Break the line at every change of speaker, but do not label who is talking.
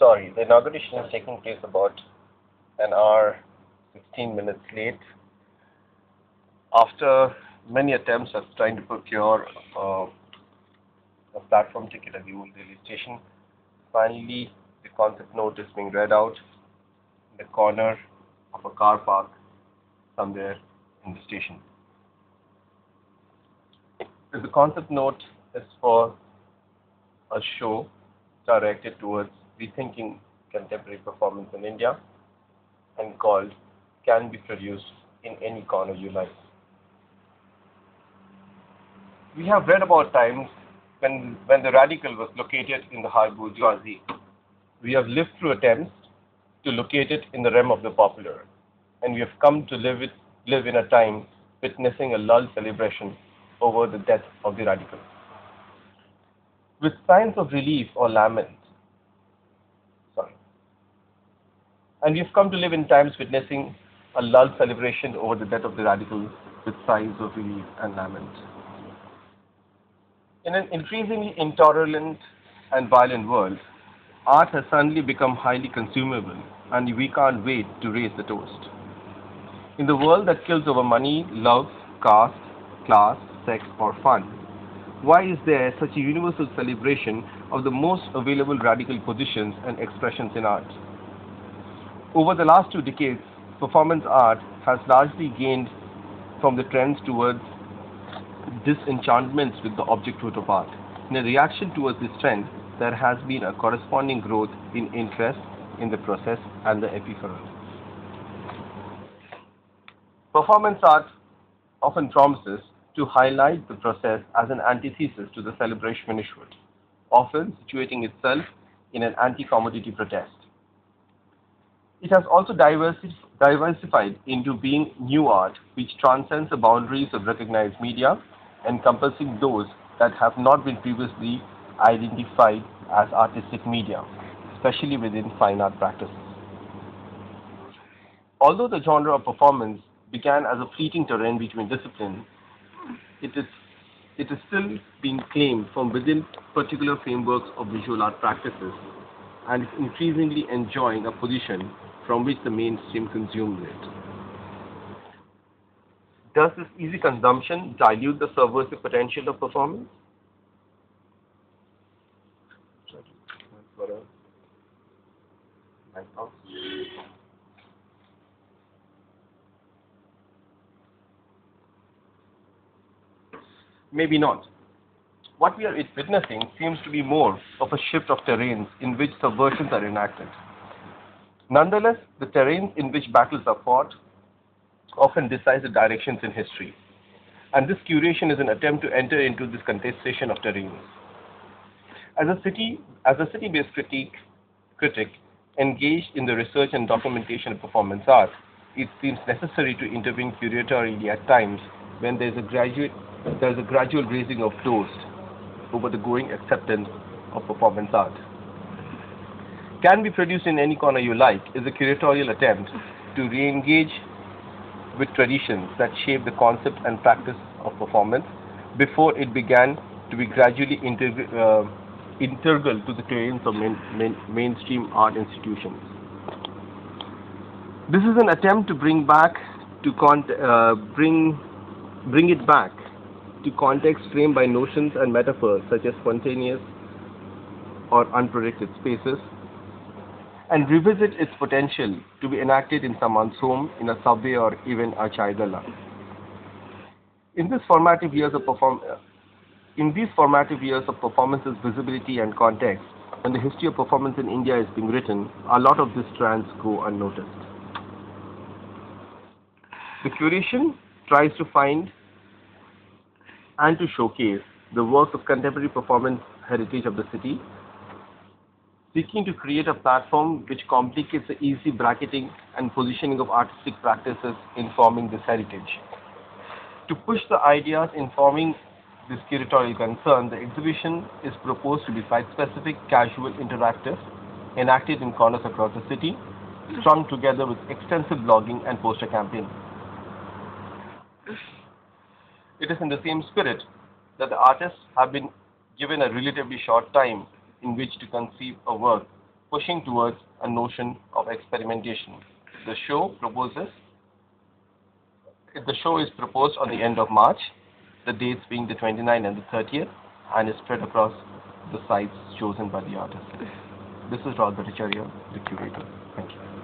Sorry, the inauguration is taking place about an hour, 16 minutes late. After many attempts at trying to procure a platform ticket at the old railway station, finally the concept note is being read out in the corner of a car park somewhere in the station. The concept note is for a show directed towards rethinking contemporary performance in India and called Can Be Produced in Any Corner You Like. We have read about times when the radical was located in the high bourgeoisie. We have lived through attempts to locate it in the realm of the popular, and we have come to live in a time witnessing a lull celebration over the death of the radical. With signs of relief or lament, and we've come to live in times witnessing a lull celebration over the death of the radical with signs of relief and lament. In an increasingly intolerant and violent world, art has suddenly become highly consumable, and we can't wait to raise the toast. In the world that kills over money, love, caste, class, sex, or fun, why is there such a universal celebration of the most available radical positions and expressions in art? Over the last 2 decades, performance art has largely gained from the trends towards disenchantments with the objecthood of art. In a reaction towards this trend, there has been a corresponding growth in interest in the process and the epipheral. Performance art often promises to highlight the process as an antithesis to the celebration initiate, often situating itself in an anti-commodity protest. It has also diversified into being new art, which transcends the boundaries of recognized media, encompassing those that have not been previously identified as artistic media, especially within fine art practices. Although the genre of performance began as a fleeting terrain between disciplines, it is still being claimed from within particular frameworks of visual art practices and is increasingly enjoying a position from which the mainstream consumes it. Does this easy consumption dilute the subversive potential of performance? Maybe not. What we are witnessing seems to be more of a shift of terrains in which subversions are enacted. Nonetheless, the terrains in which battles are fought often decide the directions in history, and this curation is an attempt to enter into this contestation of terrains. As a city-based critic engaged in the research and documentation of performance art, it seems necessary to intervene curatorially at times when there is a gradual raising of toast over the growing acceptance of performance art. Can Be Produced in Any Corner You Like is a curatorial attempt to re-engage with traditions that shape the concept and practice of performance before it began to be gradually integral to the terrains of mainstream art institutions. This is an attempt to bring it back to context framed by notions and metaphors such as spontaneous or unpredicted spaces, and revisit its potential to be enacted in someone's home, in a subway, or even a chai gala. In these formative years of performance's visibility and context, when the history of performance in India is being written, a lot of these strands go unnoticed. The curation tries to find and to showcase the works of contemporary performance heritage of the city, seeking to create a platform which complicates the easy bracketing and positioning of artistic practices informing this heritage. To push the ideas informing this curatorial concern, the exhibition is proposed to be site-specific, casual, interactive, enacted in corners across the city, strung together with extensive blogging and poster campaign. It is in the same spirit that the artists have been given a relatively short time in which to conceive a work pushing towards a notion of experimentation. The show is proposed on the end of March, the dates being the 29th and the 30th, and is spread across the sites chosen by the artist. This is Rod Bhattacharya, the curator. Thank you.